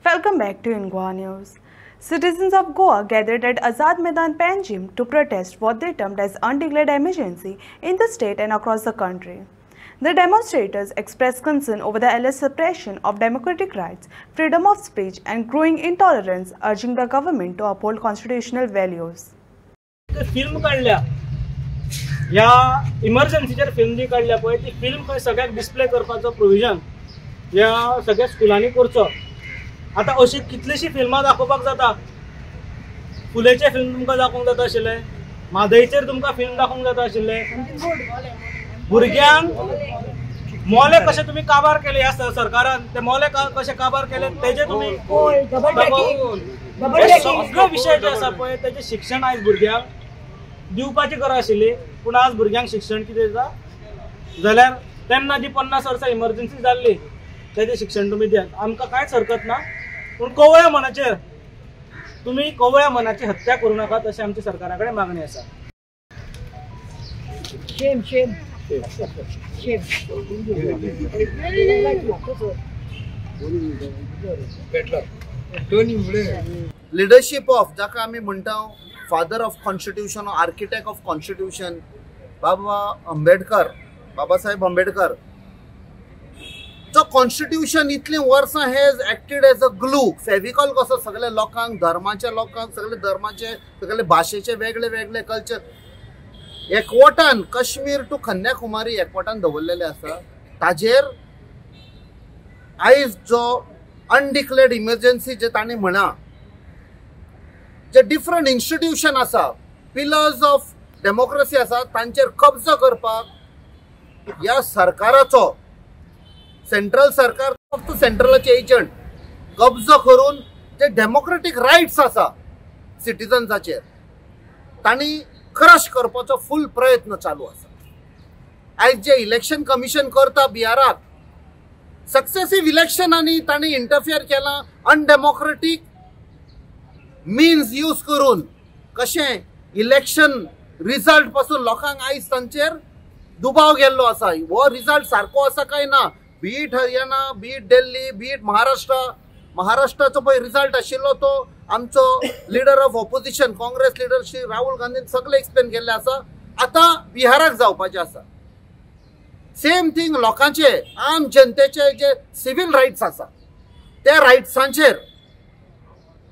Welcome back to Goa News. Citizens of Goa gathered at Azad Maidan Panjim to protest what they termed as undeclared emergency in the state and across the country. The demonstrators expressed concern over the alleged suppression of democratic rights, freedom of speech and growing intolerance, urging the government to uphold constitutional values. Film काढल्या या इमर्जन्सीचेर film जी काढल्या पळय ती film खंय सगळ्याक display करपाचो provision या सगळ्या स्कुलांनी करचो। आता अशी कितलीशी फिल्मां दाखोवपाक जाता। फुलेचे फिल्म तुमकां दाखोवंक जाता आशिल्ले, माधयचेर तुमकां फिल्म दाखोवंक जाता आशिल्ले, भुरग्यांक मोले कशे तुम्ही काबार केले या सरकारान, ते मोले कशे काबार केले तेजे तुम्ही सगळे विषय जे आसा पळय तेजे शिक्षण आयज भुरग्यांक दिवपाची गरज आशिल्ली, पूण आज भुरग्यांक शिक्षण कितें जाता जाल्यार तेन्ना जी 50 वर्सां इमर्जन्सी जाल्ली तेजें शिक्षण तुम्ही दियात, आमकां कांयच हरकत ना। पूण कवळ्या मनाचेर तुम्ही कवळ्या मनाची हत्या करूं नाकात अशी आमची सरकारा कडेन मागणी आसा। लिडरशिप ऑफ जाका आमी म्हणटा father of constitution, architect of constitution Babasaheb Ambedkar जो कॉन्स्टिट्यूशन इतली वर्सां has acted as a glue, Fevicol कसो सगळ्या लोकांक, धर्माच्या लोकांक, सगळे धर्माचे, सगळे भाशेचे वेगळे वेगळे कल्चर एकवटान काश्मीर टू कन्याकुमारी एकवटान दवरलेले आसा। ताजेर आयज जो अनडिक्लेअर्ड इमर्जन्सी जे तांणी म्हणा, जे डिफरंट इन्स्टिट्यूशन आसा, पिलर्स ऑफ डेमोक्रेसी आसा, तांचेर कब्जो करपाक या सरकाराचो, सेंट्रल सरकार फक्त सेंट्रलाचे एजंट कब्जो करून जे डेमोक्रेटिक रायट्स आसा सिटिजन्साचेर तांणी क्रश करपाचो फुल प्रयत्न चालू आसा। आयज जे इलेक्शन कमिशन करता बिहाराक, सक्सेसिव्ह इलेक्शनांनी तांणी इंटरफियर केला, अनडेमोक्रेटिक मीन्स यूज करून कशें इलेक्शन रिजल्ट पासून लोकांक आयज तांचेर दुबाव गेल्लो आसा। हो रिजल्ट सारको आसा काय ना, beat Haryana, beat Delhi, beat महाराष्ट्राचो पळय रिजल्ट आशिल्लो तो आमचो leader of opposition Congress leader Shri Rahul गांधीन सगळे एक्सप्लेन केल्ले आसा। आता बिहाराक जावपाचे आसा। सेम थिंग लोकांचे, आम जनतेचे जे सिव्हिल रायट्स आसा त्या रायट्सांचेर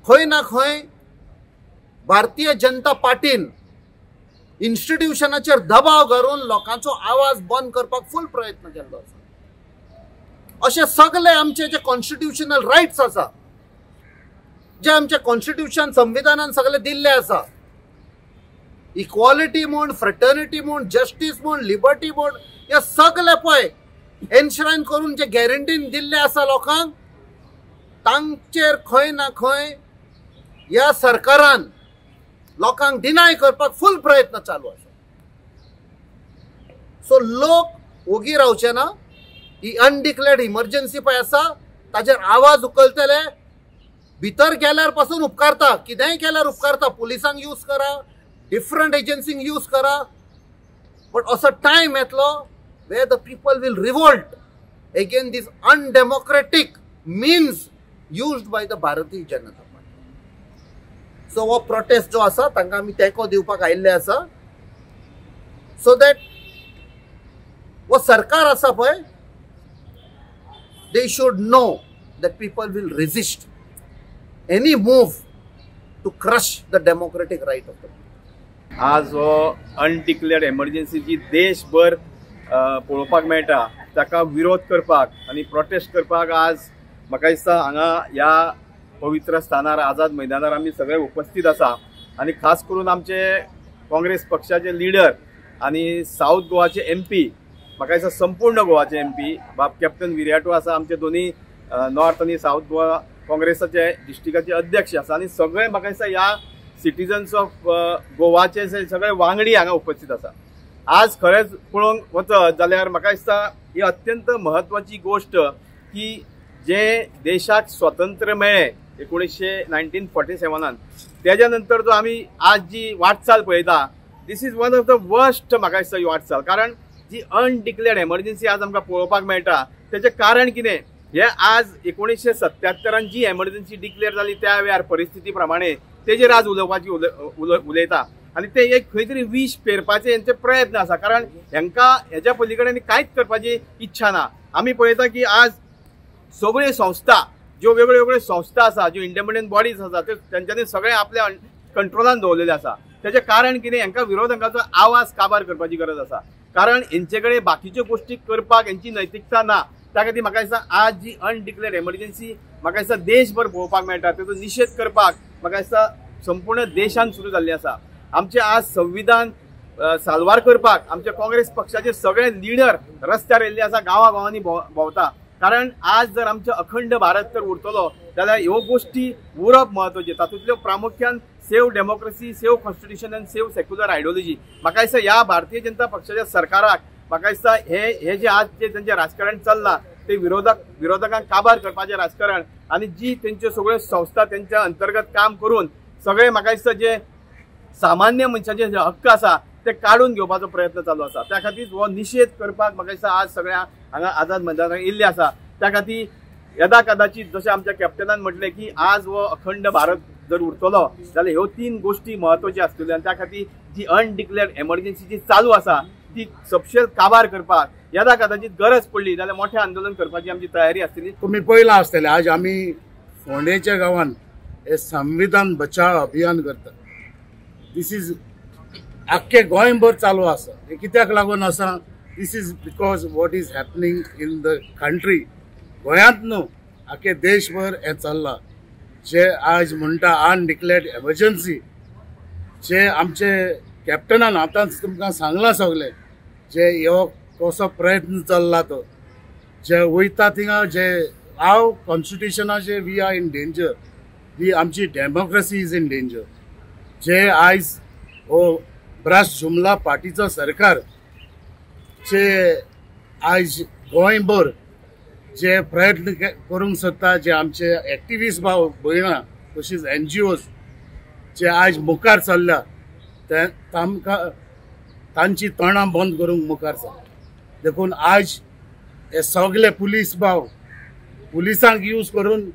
खंय ना खंय भारतीय जनता पार्टीन इन्स्टिट्यूशनाचेर दबाव घालून लोकांचो आवाज बंद करपाक फुल प्रयत्न केल्लो आसा। अशे सगळे आमचे जे कॉन्स्टिट्यूशनल रायट्स आसा, जे आमचे कॉन्स्टिट्यूशन संविधानान सगळे दिल्ले आसा, इक्वॉलिटी म्हण, फ्रेटर्निटी म्हण, जस्टीस म्हण, लिबर्टी म्हण, हे सगळे पळय एन्श्राइन करून जे गॅरंटीन दिल्ले आसा लोकांक, तांचेर खंय ना खंय या सरकारान लोकांक डिनाय करपाक फुल प्रयत्न चालू आसा। सो लोक ओगी रावचे ना। ही अनडिक्लेअर्ड इमर्जन्सी पळय आसा ताजेर आवाज उखलतले, भितर गेल्यार पासून उपकारता, कितेंय केल्यार उपकारता, पुलिसांक यूज करा, डिफरंट एजन्सींक यूज करा, बट असो टायम येतलो where the people will revolt against these undemocratic means used by the Bharatiya Janata Party. So वो protest जो आसा तांकां आमी तेंको दिवपाक आयिल्ले आसा, so that वो सरकार आसा पळय they should know that people will resist any move to crush the democratic right of the people. आज हो अनडिक्लेअर्ड एमर्जन्सी जी देशभर पळोवपाक मेळटा ताका विरोध करपाक आनी प्रोटेस्ट करपाक आज म्हाका दिसता हांगा ह्या पवित्र स्थानार आझाद मैदानार आमी सगळे उपस्थित आसा। आनी खास करून आमचे काँग्रेस पक्षाचे लिडर आनी साऊथ गोवाचे MP, म्हाका दिसता संपूर्ण गोवाचे MP बाब कॅप्टन विर्याटू आसा, आमचे दोन्ही नॉर्थ आनी साऊथ गोवा काँग्रेसाचे डिस्ट्रिक्टाचे अध्यक्ष आसा, आनी सगळे म्हाका दिसता ह्या सिटिजन्स ऑफ गोवाचे सगळे वांगडी हांगा उपस्थित आसा। आज खरेंच पळोवंक वचत जाल्यार म्हाका दिसता ही अत्यंत महत्वाची गोष्ट की जे देशाक स्वातंत्र्य मेळ्ळें 1947 त्याच्या नंतर जो आमी आज जी वाटचाल पळयता, this is one of the worst म्हाका दिसता ही वाटचाल। कारण जी अनडिक्लेअर्ड एमर्जन्सी आज आमकां पळोवपाक मेळटा तेजें कारण कितें हे आज 1977 जी एमर्जन्सी डिक्लेअर जाली त्या वेळार परिस्थिती प्रमाणे तेजेर आज उलोवपाची उलयता आणि ते एक खंय तरी विश पेरपाचे यांचे प्रयत्न आसा, कारण हेंकां हेच्या पलीकडे कांयच करपाची इच्छा ना. आमी पळयता की आज सगळे संस्था ज्यो वेगळ्यो संस्था आसा, ज्यो इंडिपेंडंट बॉडीज आसा, तेंच्यांनी सगळे आपल्या कंट्रोलान दवरलेले आसा. तेजें कारण कितें, हेंकां विरोधकांचो आवाज काबार करपाची गरज आसा, कारण हेंचे कडेन बाकीच्यो गोष्टी करपाक हेंची नैतिकता ना. त्या खातीर म्हाका दिसता आज जी अनडिक्लेअर्ड एमर्जन्सी म्हाका दिसता देशभर पळोवपाक मेळटा, तेचो निशेध करपाक म्हाका दिसता संपूर्ण देशान सुरू जाल्ली आसा. आमचे आज संविधान साल्वार करपाक आमचे काँग्रेस पक्षाचे सगळे लिडर रस्त्यार येयल्ले आसा, गांवांनी भोंवता. कारण आज जर आमचो अखंड भारत तर उरतलो जाल्यार ह्यो गोष्टी उरप म्हत्वाचे. तातूंतल्यो प्रामुख्यान सेव डेमोक्रेसी, सेव कॉन्स्टिट्यूशन आनी सेव सेक्युलर आयडियोलॉजी. म्हाका दिसता ह्या भारतीय जनता पक्षाच्या सरकाराक म्हाका दिसता हे जे आज जे तेंचें राजकारण चल्लां ते विरोधकांक काबार करपाचें राजकारण आनी जी तेंच्यो सगळ्यो संस्था तेंच्या अंतर्गत काम करून सगळे म्हाका दिसता जे सामान्य मनशाचे जे हक्क आसा ते काढून घेवपाचो प्रयत्न चालू आसा. त्या खातीर हो निशेध करपाक म्हाका दिसता आज सगळ्या हांगा आझाद मैदानाक येयल्ले आसा. त्या खातीर यदा कदाचित जशें आमच्या कॅप्टनान म्हटलें की आज हो अखंड भारत जर उरतलो जाल्यार ह्यो 3 गोष्टी म्हत्वाच्यो आसतल्यो आनी त्या खातीर जी अनडिक्लेअर्ड एमर्जन्सी जी चालू आसा ती सपशेल काबार करपाक यदा कदाचित गरज पडली जाल्यार मोठें आंदोलन करपाची आमची तयारी आसतली. तुम्ही पळयलां आसतलें आज आमी फोंडेच्या गांवांत हे संविधान बचाव अभियान करतात. दिस इज आख्खे गोंयभर चालू आसा. हे कित्याक लागून आसा, this is because what is happening in the country. गोंयांत न्हू आख्खे देशभर हे चल्लां. जे आज म्हणटा अनडिक्लेअर्ड एमर्जन्सी, जे आमचे कॅप्टनान आतांच तुमकां सांगलां सगळें, जे ह्यो कसो प्रयत्न चल्ला तो, जे वयता थिंगा जे हांव कॉन्स्टिट्युशनाचे वी आर इन डेंजर, ही आमची डेमोक्रेसी इज इन डेंजर. जे आयज हो भ्रष्ट जुमला पार्टीचो सरकार जे आयज गोंयभर जे प्रयत्न करूंक सोदता, जे आमचे एक्टिविस्ट भाव भयणां तशीच NGOs जे आयज मुखार चल्ल्या ते तांची तोंडां बंद करूंक मुखार चल्ल्या. देखून आयज हे सगळे पुलीस भाव पुलिसांक यूज करून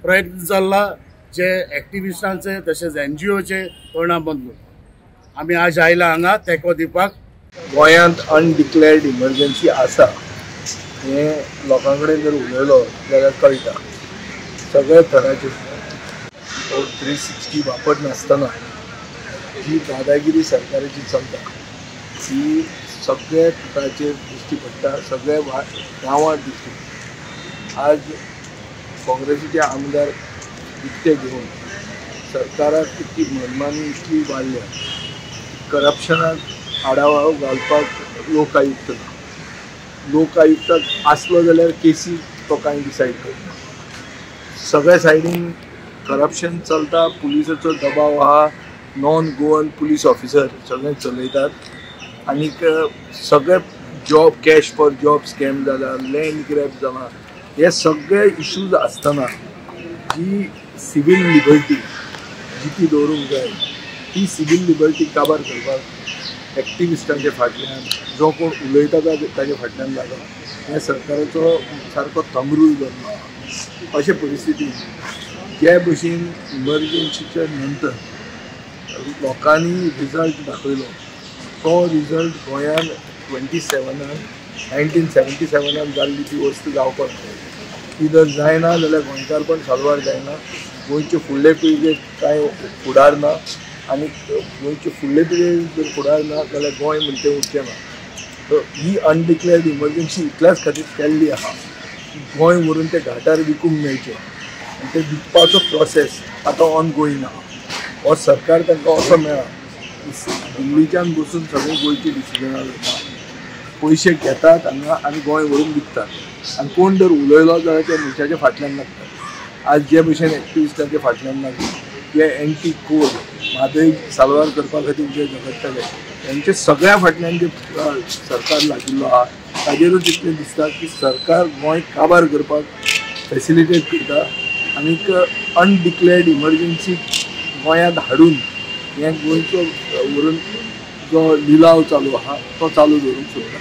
प्रयत्न चल्ला जे एक्टिविस्टांचे तशेंच NGOचे तोंडां बंद करून. आमी आज आयला हांगा तेंको दिवपाक. गोंयांत अनडिक्लेअर्ड इमर्जन्सी आसा हे लोकां कडेन जर उलयलो जाल्यार कळटा. सगळे तरांचे 360 वापरनासतना जी दादागिरी सरकाराची चलता ती सगळे तरांचेर दिश्टी पडटा, सगळे गांवांत दिश्टी पडटा. आज काँग्रेसीचे आमदार इतके घेवन सरकाराक इतकी मनमानी इतली वाडल्या, करप्शनाक आडावो घालपाक लोकायुक्त ना. लोकायुक्ताक आसलो जाल्यार केसी तो कांय डिसायड करता. सगळ्या सायडीन करप्शन चलता, पुलिसाचो दबाव आहा, नॉन गोवन पुलीस ऑफिसर सगळे चलयतात आनीक सगळे job cash for job scam जाला, लँड ग्रॅब जाला. हे सगळे इश्यूज आसतना जी सिवील लिबर्टी जी ती दवरूंक जाय ती सिवील लिबर्टी काबार करपाक एक्टिविस्टांचे फाटल्यान जो कोण उलयता ताचे फाटल्यान लागला. ह्या सरकाराचो सारको थंबरूल जाल्लो अशे परिस्थितीन जे भशेन इमर्जन्सीच्या नंतर लोकांनी रिजल्ट दाखयलो तो रिजल्ट गोंयान 1977 जाल्ली ती वस्त जावपाक जाय. ती जर जायना जाल्यार गोंयकारपण साल्वार जायना. गोंयचे फुडले पिळगेक कांय फुडार ना आनी गोंयचे फुडले पिळगेक जर फुडार ना जाल्यार गोंय म्हणटा तें उरचें ना. सो ही अनडिक्लेअर्ड इमर्जन्सी इतल्याच खातीर केल्ली आहा की गोंय व्हरून ते घाटार विकूंक मेळचें आनी ते विकपाचो प्रोसेस आतां ऑन गोईंग आहा. हो सरकार तांकां असो मेळ्ळा दिल्लीच्यान बसून सगळे गोंयची डिसिजनां घेता, पयशे घेतात हांगा आनी गोंय व्हरून विकतात. आनी कोण जर उलयलो जाल्यार त्या मनशाच्या फाटल्यान लागतात. आज जे भशेन एक्टिविस्टांच्या फाटल्यान लागले जे एंटी कोड म्हादय साल्वार करपा खातीर जे झगडटाले तेंचे सगळ्या फाटल्यान जे सरकार लागिल्लो आहा ताजेरूच इतलें दिसता की सरकार गोंय काबार करपाक फॅसिलिटेट करता आनीक अनडिक्लेअर्ड इमर्जन्सी गोंयांत हाडून हें गोंयचो व्हरून जो लिलाव चालू आहा तो चालू दवरूंक सोदता.